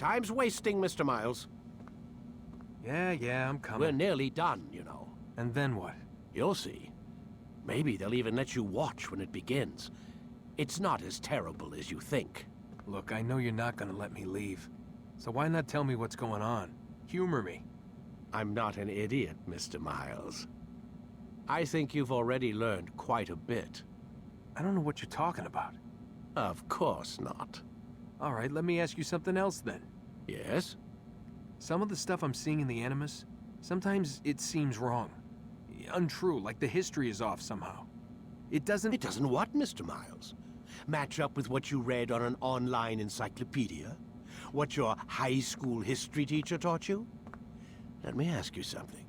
Time's wasting, Mr. Miles. Yeah, I'm coming. We're nearly done, you know. And then what? You'll see. Maybe they'll even let you watch when it begins. It's not as terrible as you think. Look, I know you're not gonna let me leave. So why not tell me what's going on? Humor me. I'm not an idiot, Mr. Miles. I think you've already learned quite a bit. I don't know what you're talking about. Of course not. All right, let me ask you something else then. Yes? Some of the stuff I'm seeing in the Animus, sometimes it seems wrong. Untrue, like the history is off somehow. It doesn't... It doesn't what, Mr. Miles? Match up with what you read on an online encyclopedia? What your high school history teacher taught you? Let me ask you something.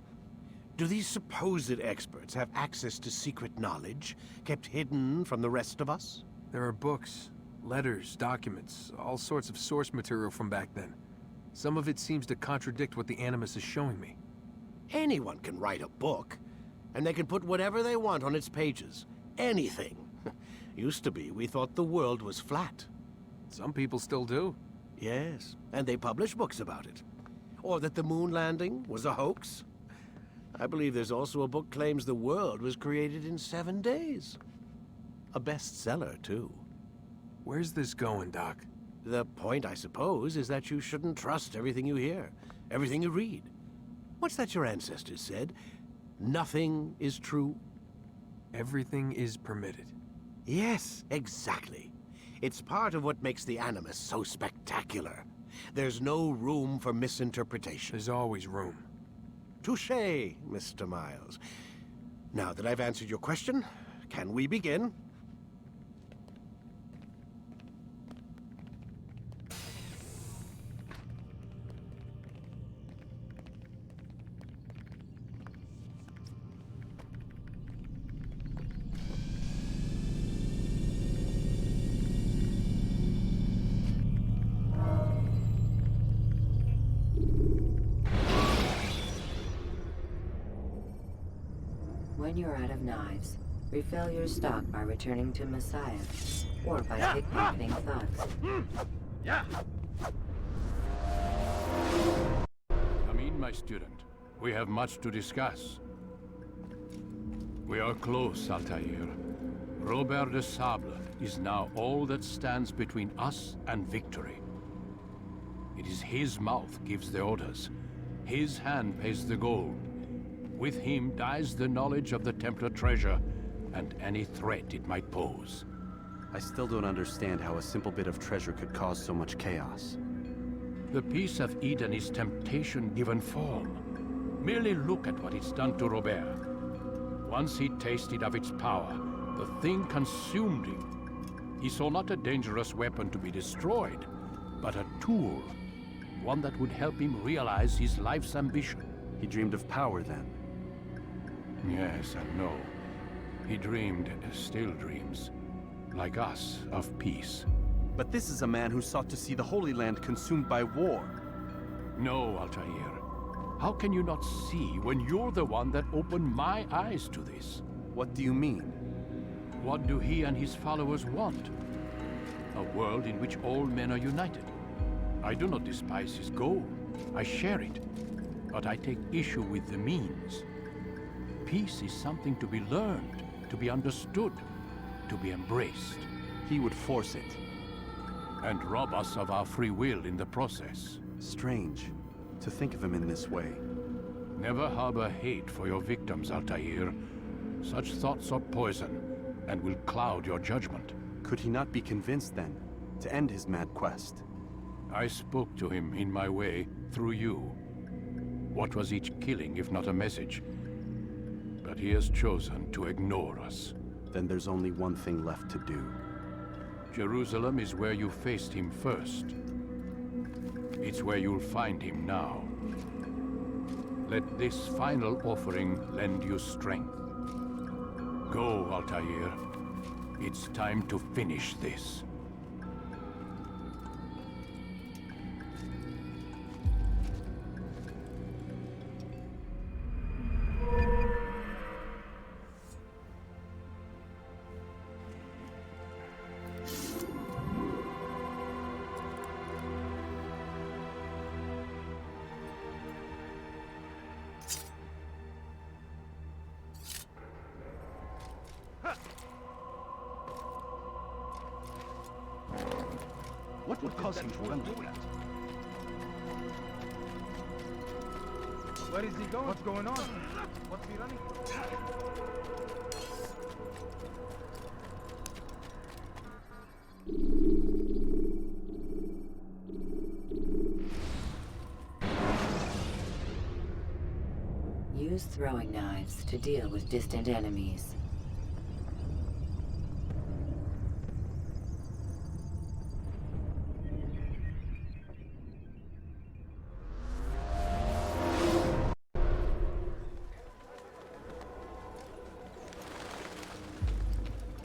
Do these supposed experts have access to secret knowledge, kept hidden from the rest of us? There are books, letters, documents, all sorts of source material from back then. Some of it seems to contradict what the Animus is showing me. Anyone can write a book, and they can put whatever they want on its pages. Anything. Used to be, we thought the world was flat. Some people still do. Yes, and they publish books about it. Or that the moon landing was a hoax. I believe there's also a book claims the world was created in 7 days. A bestseller, too. Where's this going, Doc? The point, I suppose, is that you shouldn't trust everything you hear, everything you read. What's that your ancestors said? Nothing is true? Everything is permitted. Yes, exactly. It's part of what makes the Animus so spectacular. There's no room for misinterpretation. There's always room. Touché, Mr. Miles. Now that I've answered your question, can we begin? When you're out of knives, refill your stock by returning to Messiah, or by pickpocketing thugs. Come in, my student. We have much to discuss. We are close, Altair. Robert de Sable is now all that stands between us and victory. It is his mouth gives the orders. His hand pays the gold. With him dies the knowledge of the Templar treasure and any threat it might pose. I still don't understand how a simple bit of treasure could cause so much chaos. The piece of Eden is temptation given form. Merely look at what it's done to Robert. Once he tasted of its power, the thing consumed him. He saw not a dangerous weapon to be destroyed, but a tool. One that would help him realize his life's ambition. He dreamed of power then. Yes and no. He dreamed, still dreams, like us, of peace. But this is a man who sought to see the Holy Land consumed by war. No, Altair. How can you not see when you're the one that opened my eyes to this? What do you mean? What do he and his followers want? A world in which all men are united. I do not despise his goal. I share it. But I take issue with the means. Peace is something to be learned, to be understood, to be embraced. He would force it. And rob us of our free will in the process. Strange, to think of him in this way. Never harbor hate for your victims, Altair. Such thoughts are poison, and will cloud your judgment. Could he not be convinced then, to end his mad quest? I spoke to him in my way, through you. What was each killing if not a message? But he has chosen to ignore us. Then there's only one thing left to do. Jerusalem is where you faced him first. It's where you'll find him now. Let this final offering lend you strength. Go, Altair. It's time to finish this. What would cause him to run like that? Where is he going? What's going on? What's he running? Use throwing knives to deal with distant enemies.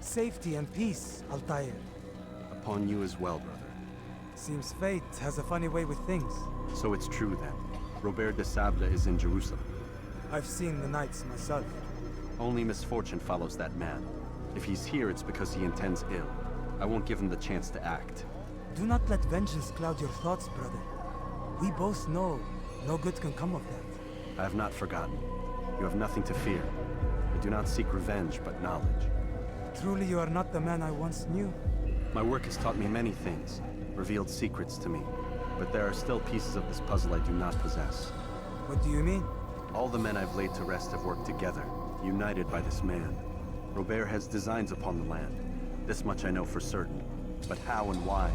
Safety and peace, Altair. Upon you as well, brother. Seems fate has a funny way with things. So it's true then. Robert de Sable is in Jerusalem. I've seen the knights myself. Only misfortune follows that man. If he's here, it's because he intends ill. I won't give him the chance to act. Do not let vengeance cloud your thoughts, brother. We both know no good can come of that. I have not forgotten. You have nothing to fear. I do not seek revenge, but knowledge. Truly you are not the man I once knew. My work has taught me many things, revealed secrets to me. But there are still pieces of this puzzle I do not possess. What do you mean? All the men I've laid to rest have worked together, united by this man. Robert has designs upon the land. This much I know for certain. But how and why,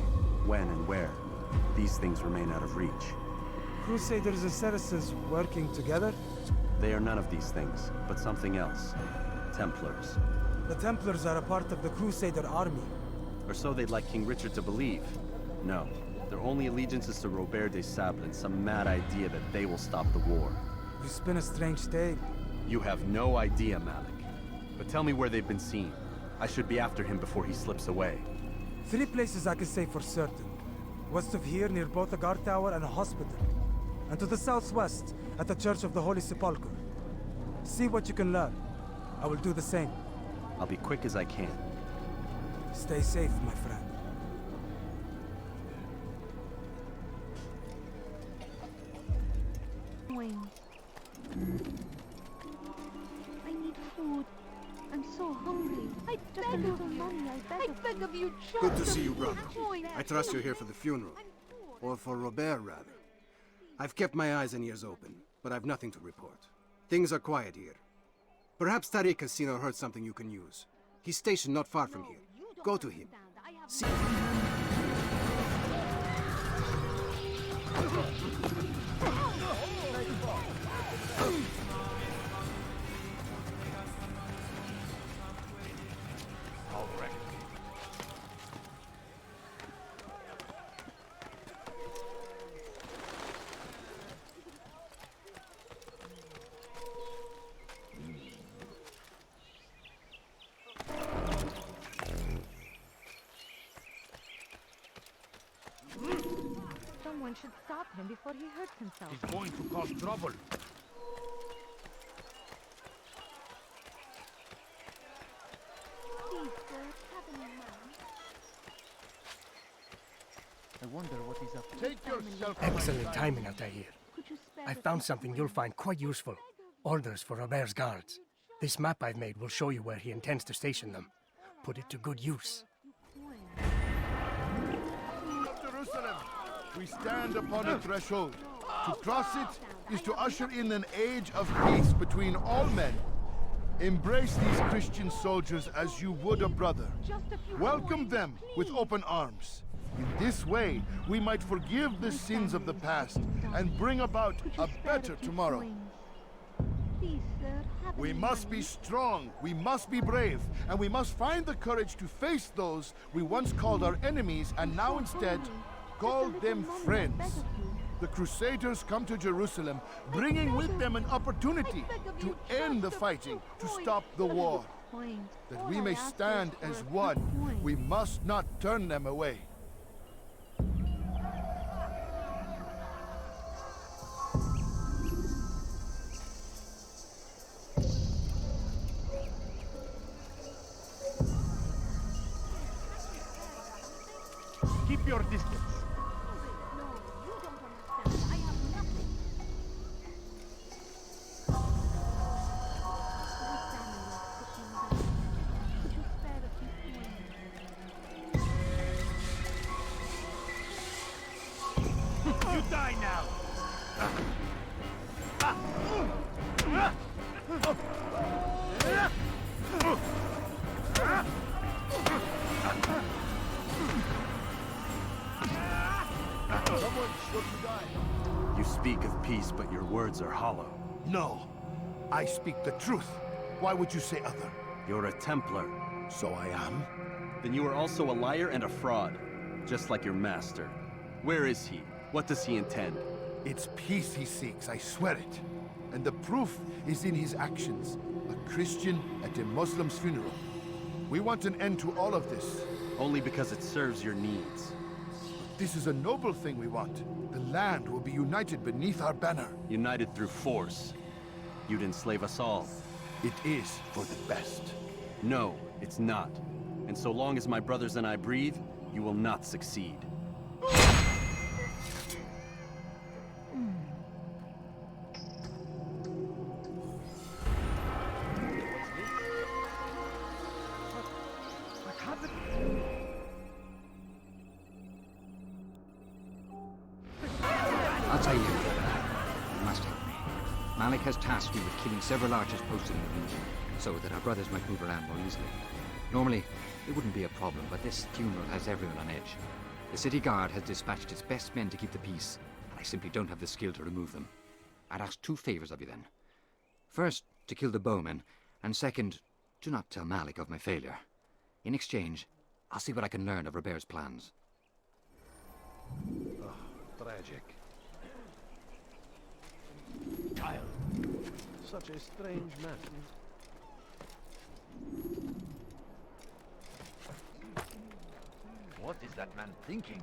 when and where, these things remain out of reach. Crusaders and Saracens working together? They are none of these things, but something else. Templars. The Templars are a part of the Crusader army. Or so they'd like King Richard to believe. No, their only allegiance is to Robert de Sable and some mad idea that they will stop the war. You spin a strange tale. You have no idea, Malik. But tell me where they've been seen. I should be after him before he slips away. 3 places I can say for certain. West of here, near both a guard tower and a hospital. And to the southwest, at the Church of the Holy Sepulchre. See what you can learn. I will do the same. I'll be quick as I can. Stay safe, my friend. I need food. I'm so hungry. I beg of you. Money, I beg of you. Good to see you, brother. I trust you're here for the funeral. Or for Robert, rather. I've kept my eyes and ears open, but I've nothing to report. Things are quiet here. Perhaps Tariq has seen or heard something you can use. He's stationed not far from here. Go to him. See. Someone should stop him before he hurts himself. He's going to cause trouble. Please, sir, have him in mind. I wonder what he's up to. Take yourself. Excellent timing, Altair. Could you spare I the found something you'll find quite useful. Orders for Robert's guards. This map I've made will show you where he intends to station them. Put it to good use. Of Jerusalem, we stand upon a threshold. To cross it is to usher in an age of peace between all men. Embrace these Christian soldiers as you would a brother. Welcome them with open arms. In this way, we might forgive the sins of the past and bring about a better tomorrow. Please, sir, have We him in must be mind. strong, we must be brave, and we must find the courage to face those we once called our enemies and now instead call them friends. The Crusaders come to Jerusalem, bringing with them an opportunity to end the fighting, to stop the war. That we may stand as one, we must not turn them away. Keep your distance. No, you don't understand. I have nothing. My family lost the kingdom. speak of peace, but your words are hollow. No, I speak the truth. Why would you say other? You're a Templar. So I am. Then you are also a liar and a fraud, just like your master. Where is he? What does he intend? It's peace he seeks, I swear it. And the proof is in his actions. A Christian at a Muslim's funeral. We want an end to all of this. Only because it serves your needs. This is a noble thing we want. The land will be united beneath our banner. United through force. You'd enslave us all. It is for the best. No, it's not. And so long as my brothers and I breathe, you will not succeed. Altair, you must help me. Malik has tasked me with killing several archers posted in the region, so that our brothers might move around more easily. Normally, it wouldn't be a problem, but this funeral has everyone on edge. The city guard has dispatched its best men to keep the peace, and I simply don't have the skill to remove them. I'd ask 2 favors of you then. First, to kill the bowmen, and second, do not tell Malik of my failure. In exchange, I'll see what I can learn of Robert's plans. Oh, tragic. Child. Such a strange man. What is that man thinking?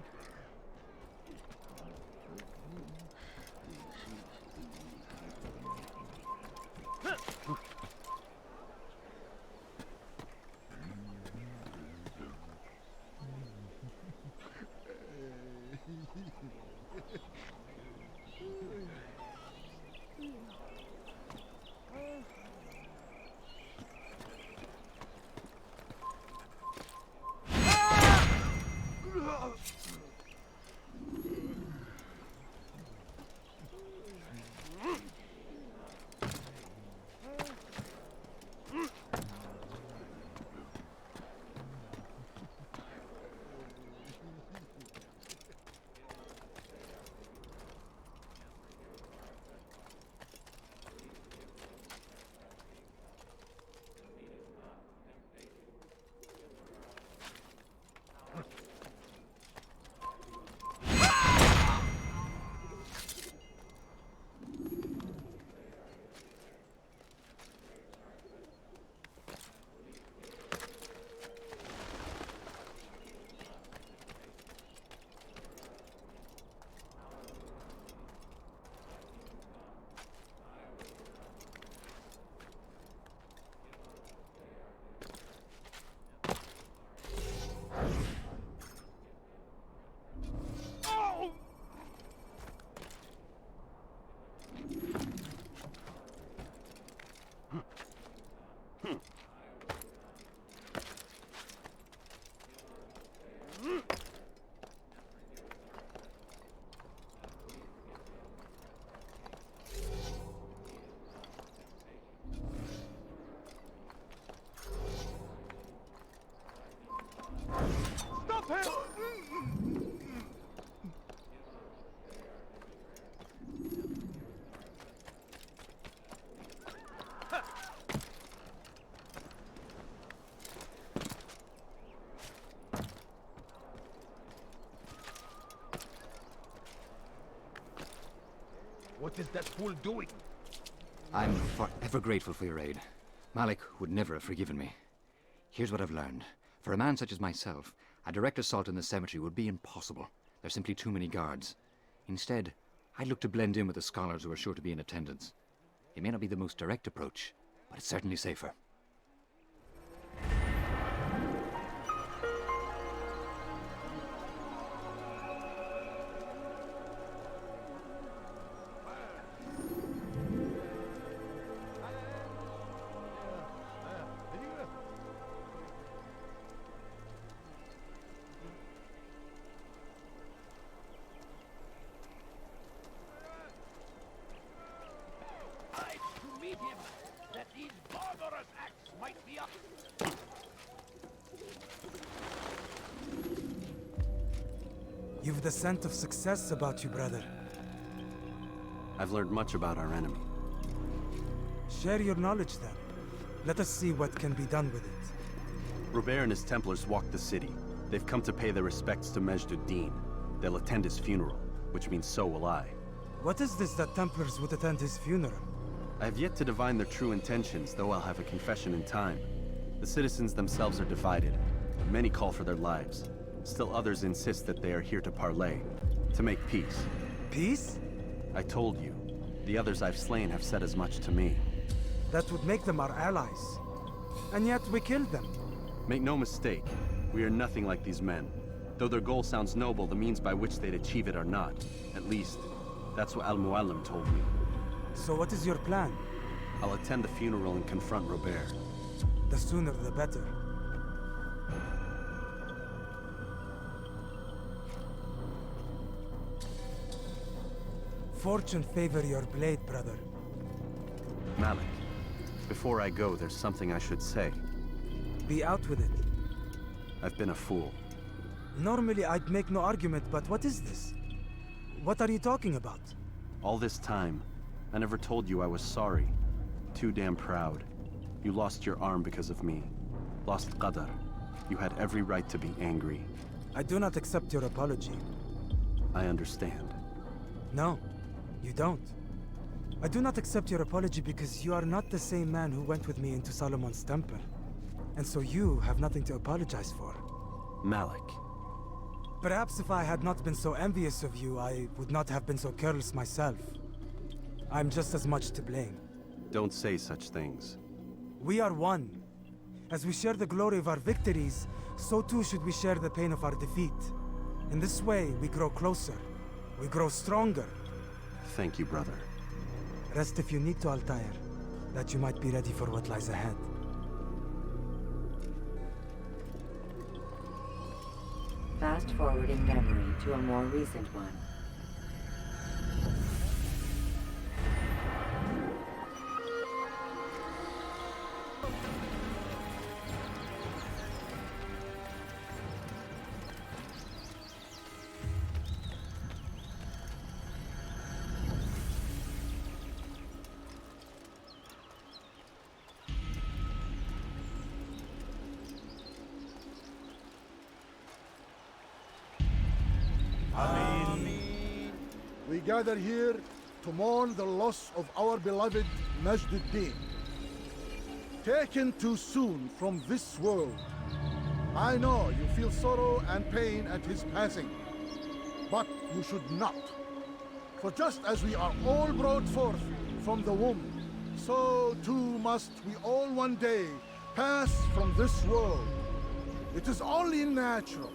What is that fool doing? I'm forever grateful for your aid. Malik would never have forgiven me. Here's what I've learned. For a man such as myself, a direct assault in the cemetery would be impossible. There's simply too many guards. Instead, I'd look to blend in with the scholars who are sure to be in attendance. It may not be the most direct approach, but it's certainly safer. You've the scent of success about you, brother. I've learned much about our enemy. Share your knowledge then. Let us see what can be done with it. Robert and his Templars walked the city. They've come to pay their respects to Majd ad-Din. They'll attend his funeral, which means so will I. What is this that Templars would attend his funeral? I have yet to divine their true intentions, though I'll have a confession in time. The citizens themselves are divided. Many call for their lives. Still others insist that they are here to parley, to make peace. Peace? I told you. The others I've slain have said as much to me. That would make them our allies. And yet we killed them. Make no mistake, we are nothing like these men. Though their goal sounds noble, the means by which they'd achieve it are not. At least, that's what Al-Muallim told me. So what is your plan? I'll attend the funeral and confront Robert. The sooner the better. Fortune favor your blade, brother. Malik, before I go, there's something I should say. Be out with it. I've been a fool. Normally I'd make no argument, but what is this? What are you talking about? All this time, I never told you I was sorry. Too damn proud. You lost your arm because of me. Lost Qadar. You had every right to be angry. I do not accept your apology. I understand. No, you don't. I do not accept your apology because you are not the same man who went with me into Solomon's temple. And so you have nothing to apologize for. Malik. Perhaps if I had not been so envious of you, I would not have been so careless myself. I'm just as much to blame. Don't say such things. We are one. As we share the glory of our victories, so too should we share the pain of our defeat. In this way, we grow closer. We grow stronger. Thank you, brother. Rest if you need to, Altair, that you might be ready for what lies ahead. Fast-forwarding memory to a more recent one. We gather here to mourn the loss of our beloved Majd ad-Din. Taken too soon from this world. I know you feel sorrow and pain at his passing, but you should not. For just as we are all brought forth from the womb, so too must we all one day pass from this world. It is only natural,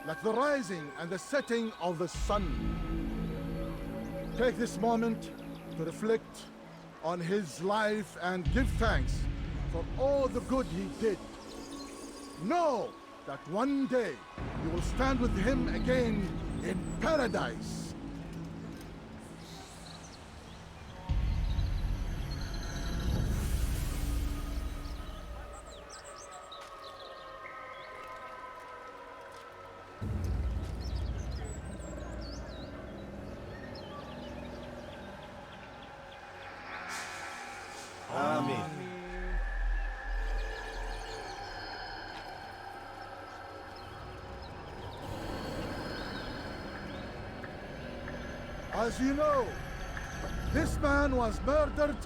like the rising and the setting of the sun. Take this moment to reflect on his life and give thanks for all the good he did. Know that one day you will stand with him again in paradise. As you know, this man was murdered.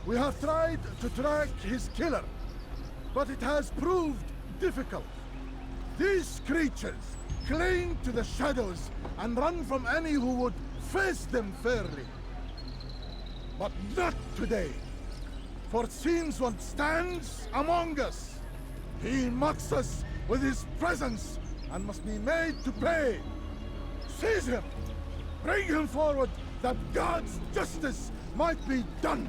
We have tried to track his killer, but it has proved difficult. These creatures cling to the shadows and run from any who would face them fairly. But not today, for it seems one stands among us. He mocks us with his presence and must be made to pay. Seize him! Bring him forward, that God's justice might be done!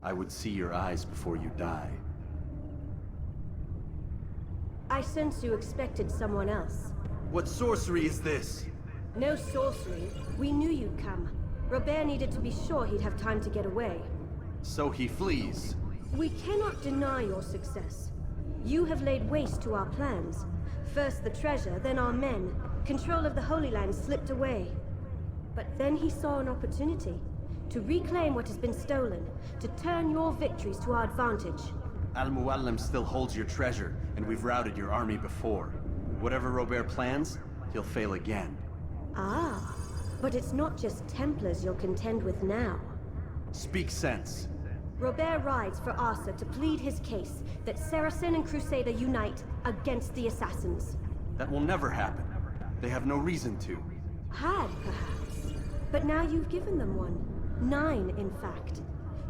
I would see your eyes before you die. I sense you expected someone else. What sorcery is this? No sorcery. We knew you'd come. Robert needed to be sure he'd have time to get away. So he flees. We cannot deny your success. You have laid waste to our plans. First the treasure, then our men. Control of the Holy Land slipped away. But then he saw an opportunity to reclaim what has been stolen, to turn your victories to our advantage. Al-Muallim still holds your treasure, and we've routed your army before. Whatever Robert plans, he'll fail again. Ah, but it's not just Templars you'll contend with now. Speak sense. Robert rides for Acre to plead his case that Saracen and Crusader unite against the Assassins. That will never happen. They have no reason to. Had, perhaps. But now you've given them one. 9, in fact.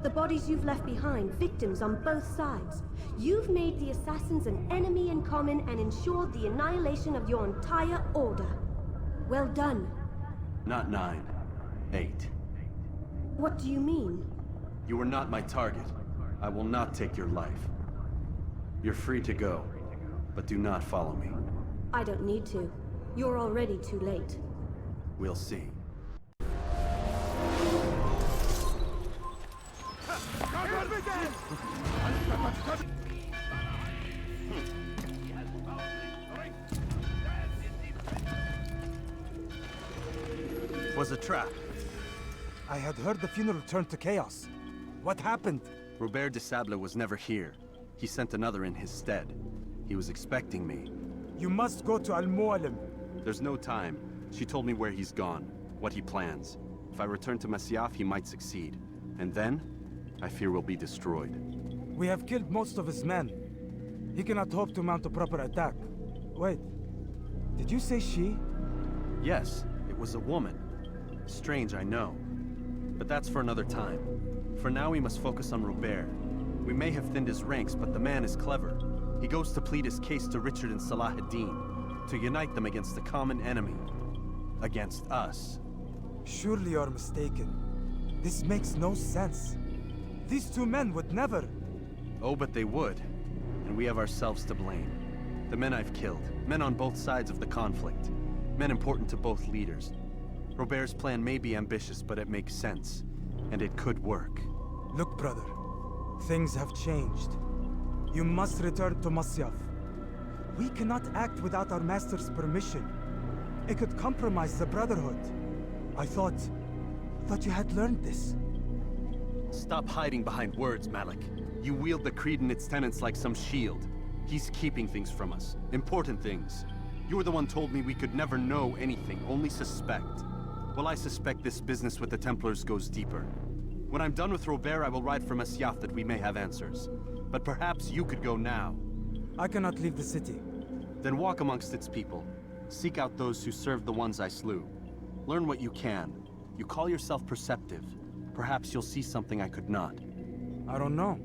The bodies you've left behind, victims on both sides. You've made the Assassins an enemy in common and ensured the annihilation of your entire order. Well done. Not 9. 8. What do you mean? You were not my target. I will not take your life. You're free to go, but do not follow me. I don't need to. You're already too late. We'll see. It was a trap. I had heard the funeral turned to chaos. What happened? Robert de Sable was never here. He sent another in his stead. He was expecting me. You must go to Al-Muallim. There's no time. She told me where he's gone, what he plans. If I return to Masyaf, he might succeed. And then, I fear we'll be destroyed. We have killed most of his men. He cannot hope to mount a proper attack. Wait, did you say she? Yes, it was a woman. Strange, I know. But that's for another time. For now, we must focus on Robert. We may have thinned his ranks, but the man is clever. He goes to plead his case to Richard and Salah ad-Din, to unite them against the common enemy. Against us. Surely you're mistaken. This makes no sense. These two men would never... Oh, but they would. And we have ourselves to blame. The men I've killed, men on both sides of the conflict. Men important to both leaders. Robert's plan may be ambitious, but it makes sense. And it could work. Look, brother. Things have changed. You must return to Masyaf. We cannot act without our master's permission. It could compromise the Brotherhood. I thought you had learned this. Stop hiding behind words, Malik. You wield the creed and its tenets like some shield. He's keeping things from us. Important things. You were the one told me we could never know anything, only suspect. Well, I suspect this business with the Templars goes deeper. When I'm done with Robert, I will ride for Masyaf that we may have answers. But perhaps you could go now. I cannot leave the city. Then walk amongst its people. Seek out those who served the ones I slew. Learn what you can. You call yourself perceptive. Perhaps you'll see something I could not. I don't know.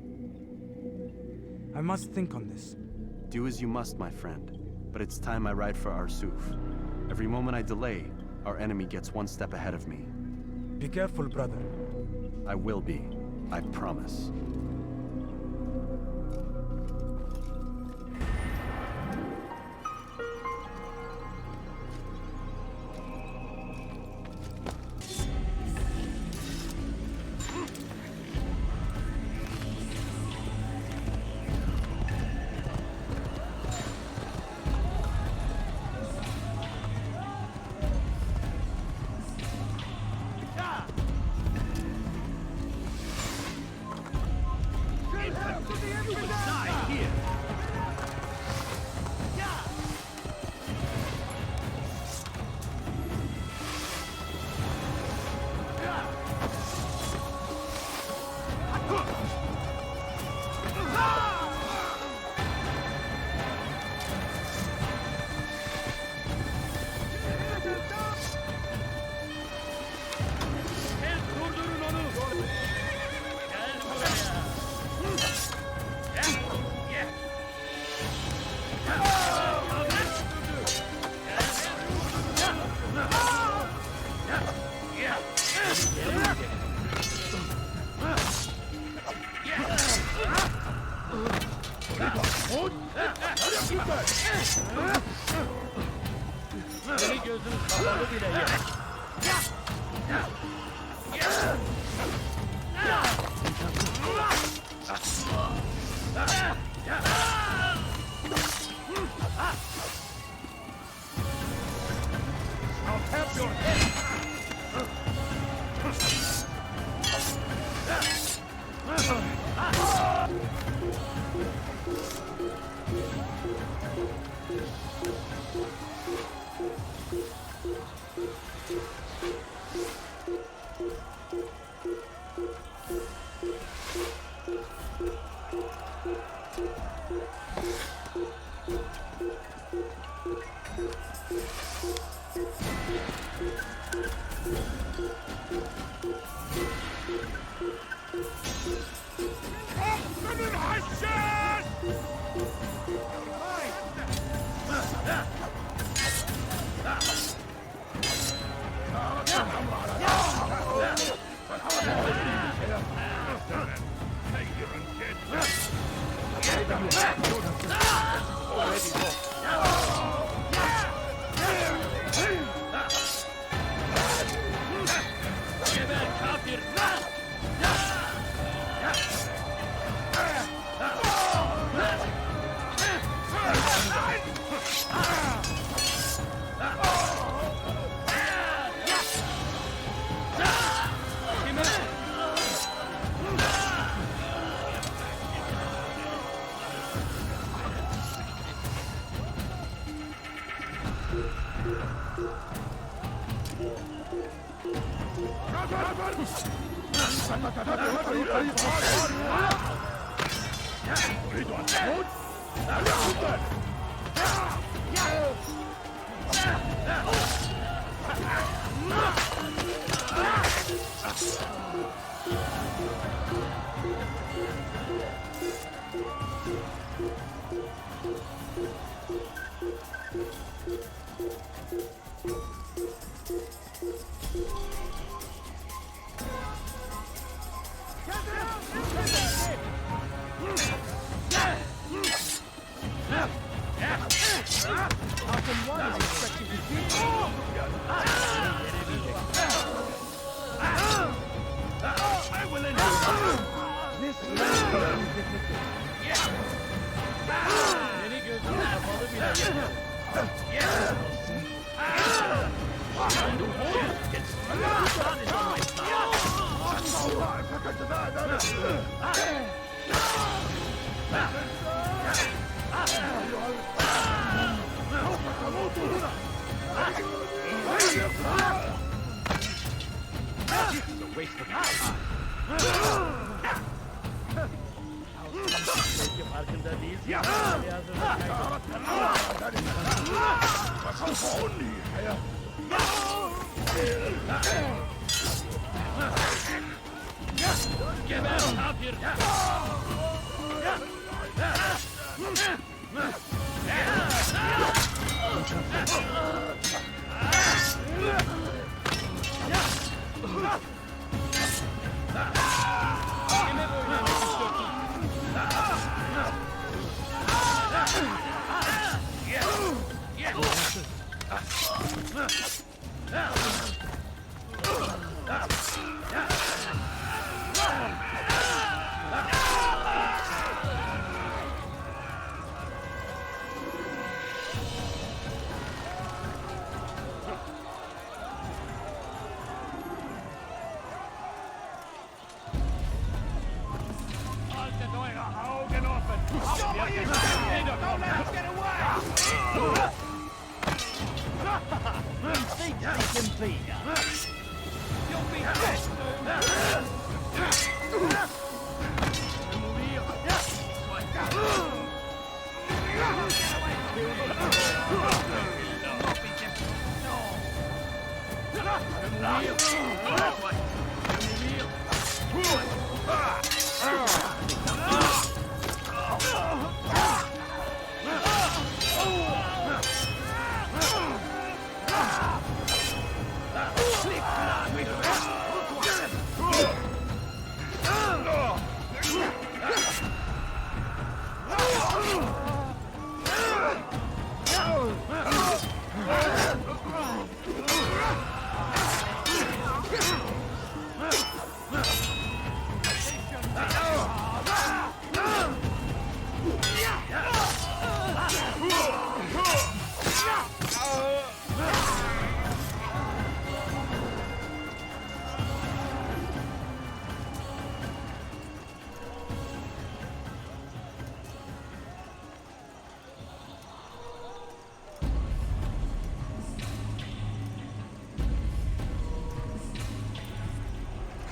I must think on this. Do as you must, my friend. But it's time I ride for Arsuf. Every moment I delay, our enemy gets one step ahead of me. Be careful, brother. I will be. I promise.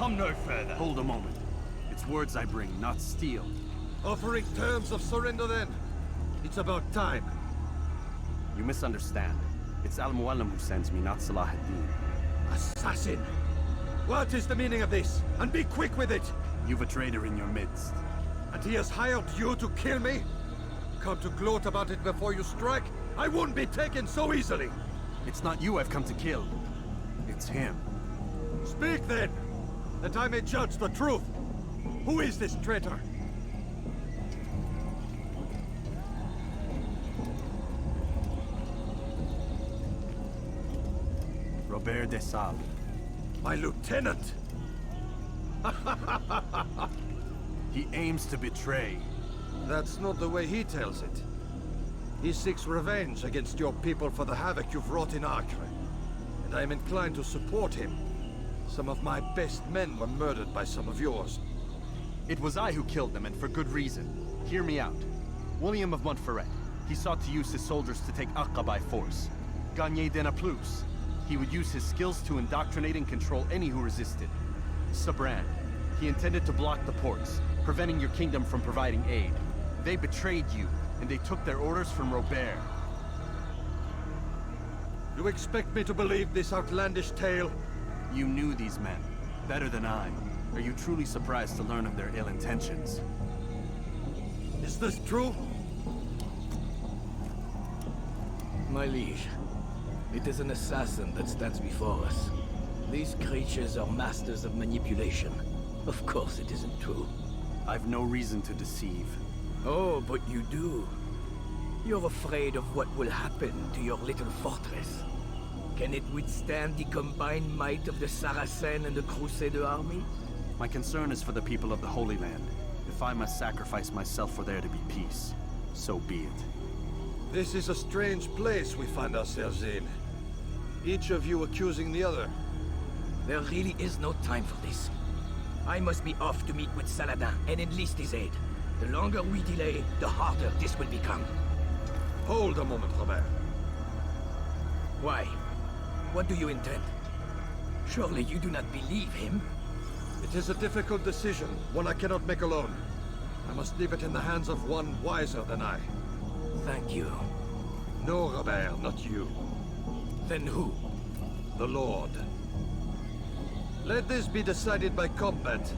Come no further. Hold a moment. It's words I bring, not steel. Offering terms of surrender then. It's about time. You misunderstand. It's Al-Mualim who sends me, not Salah ad-Din. Assassin! What is the meaning of this? And be quick with it! You've a traitor in your midst. And he has hired you to kill me? Come to gloat about it before you strike? I won't be taken so easily! It's not you I've come to kill. It's him. Speak then! That I may judge the truth! Who is this traitor? Robert de Sable. My lieutenant! He aims to betray. That's not the way he tells it. He seeks revenge against your people for the havoc you've wrought in Acre. And I am inclined to support him. Some of my best men were murdered by some of yours. It was I who killed them, and for good reason. Hear me out. William of Montferrat. He sought to use his soldiers to take Acre by force. Gagné de Naplouse. He would use his skills to indoctrinate and control any who resisted. Sabran. He intended to block the ports, preventing your kingdom from providing aid. They betrayed you, and they took their orders from Robert. You expect me to believe this outlandish tale? You knew these men, better than I. Are you truly surprised to learn of their ill intentions? Is this true? My liege, it is an assassin that stands before us. These creatures are masters of manipulation. Of course it isn't true. I've no reason to deceive. Oh, but you do. You're afraid of what will happen to your little fortress. Can it withstand the combined might of the Saracen and the Crusader army? My concern is for the people of the Holy Land. If I must sacrifice myself for there to be peace, so be it. This is a strange place we find ourselves in. Each of you accusing the other. There really is no time for this. I must be off to meet with Saladin and enlist his aid. The longer we delay, the harder this will become. Hold a moment, Robert. Why? What do you intend? Surely you do not believe him? It is a difficult decision, one I cannot make alone. I must leave it in the hands of one wiser than I. Thank you. No, Robert, not you. Then who? The Lord. Let this be decided by combat.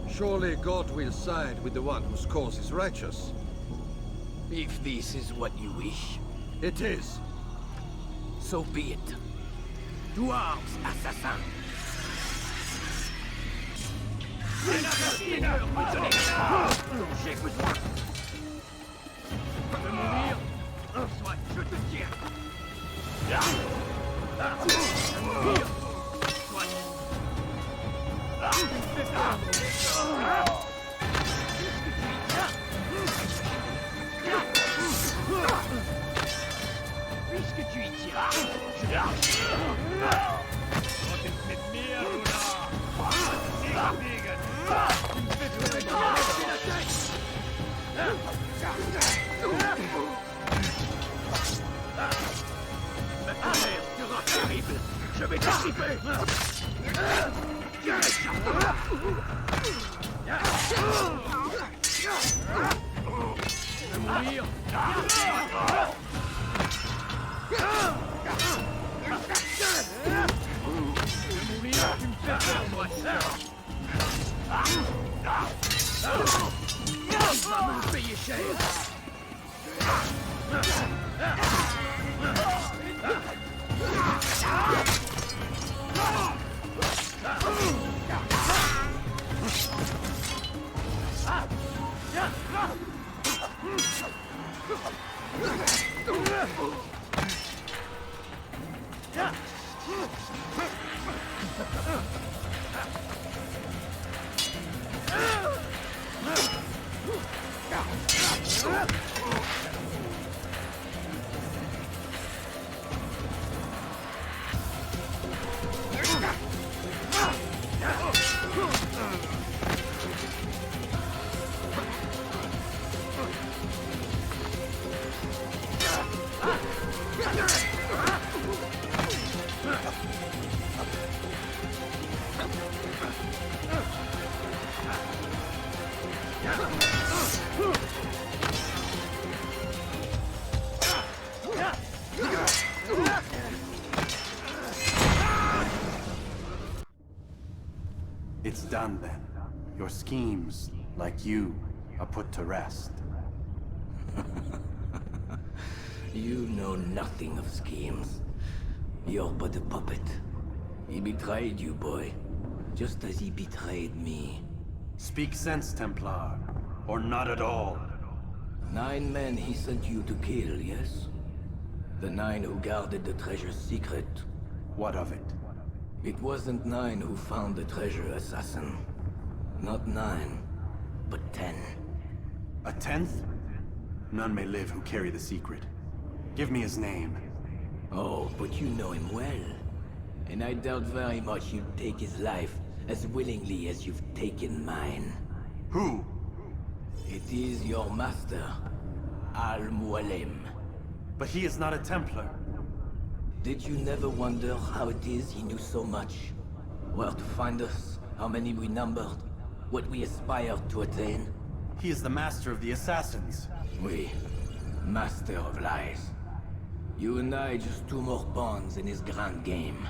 Surely God will side with the one whose cause is righteous. If this is what you wish. It is. So be it. To arms, assassin! Soit, je te tiens. Je vais t'équiper. Mourir. Mourir, tu me fais peur, moi. Tu vas me le payer cher. It's done then. Your schemes, like you, are put to rest. You know nothing of schemes. You're but a puppet. He betrayed you, boy. Just as he betrayed me. Speak sense, Templar. Or not at all. 9 men he sent you to kill, yes? The 9 who guarded the treasure's secret. What of it? It wasn't 9 who found the treasure, assassin. Not 9, but 10. A 10th? None may live who carry the secret. Give me his name. Oh, but you know him well. And I doubt very much you'd take his life as willingly as you've taken mine. Who? It is your master, Al-Mualim. But he is not a Templar. Did you never wonder how it is he knew so much? Where to find us, how many we numbered, what we aspired to attain? He is the master of the assassins. Oui, master of lies. You and I just 2 more pawns in his grand game.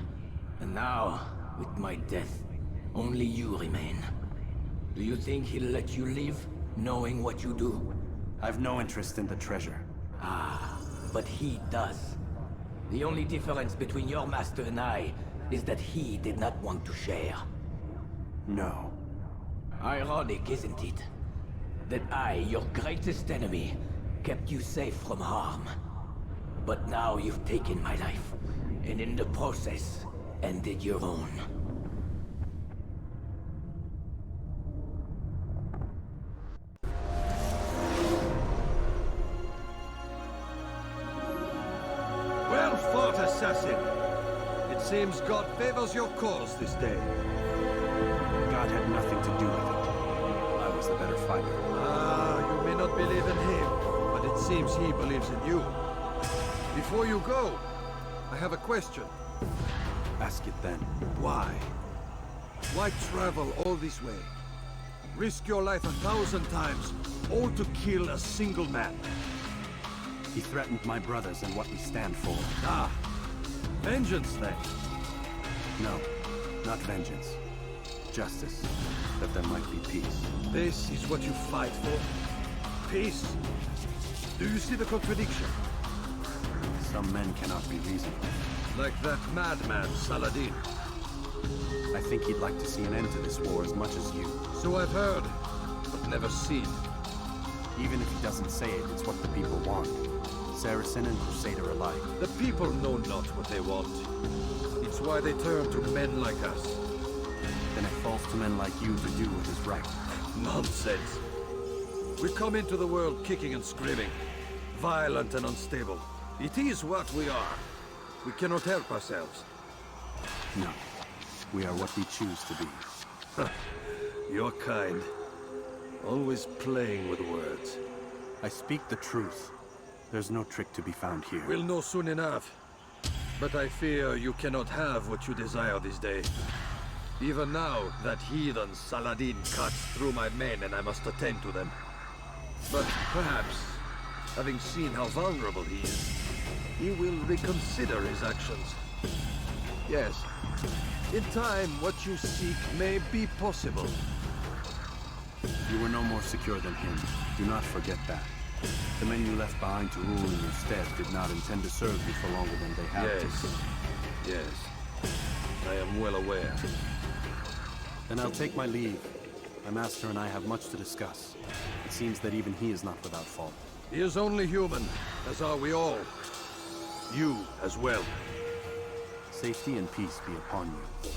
And now, with my death, only you remain. Do you think he'll let you live, knowing what you do? I've no interest in the treasure. Ah, but he does. The only difference between your master and I is that he did not want to share. No. Ironic, isn't it? That I, your greatest enemy, kept you safe from harm. But now you've taken my life, and in the process, ended your own. Well fought, assassin. It seems God favors your cause this day. God had nothing to do with it. I was the better fighter. Ah, you may not believe in him, but it seems he believes in you. Before you go, I have a question. Ask it then. Why? Why travel all this way? Risk your life 1,000 times, all to kill a single man. He threatened my brothers and what we stand for. Ah, vengeance then? No, not vengeance. Justice, that there might be peace. This is what you fight for? Peace? Do you see the contradiction? Some men cannot be reasonable. Like that madman, Saladin. I think he'd like to see an end to this war as much as you. So I've heard, but never seen. Even if he doesn't say it, it's what the people want. Saracen and Crusader alike. The people know not what they want. It's why they turn to men like us. Then it falls to men like you to do what is right. Nonsense. We come into the world kicking and screaming. Violent and unstable. It is what we are. We cannot help ourselves. No. We are what we choose to be. You're kind. Always playing with words. I speak the truth. There's no trick to be found here. We'll know soon enough. But I fear you cannot have what you desire this day. Even now, that heathen Saladin cuts through my men and I must attend to them. But perhaps, having seen how vulnerable he is, he will reconsider his actions. Yes, in time, what you seek may be possible. You were no more secure than him. Do not forget that. The men you left behind to rule in your stead did not intend to serve you for longer than they have to. Yes. I am well aware. Then I'll take my leave. My master and I have much to discuss. It seems that even he is not without fault. He is only human, as are we all. You as well. Safety and peace be upon you.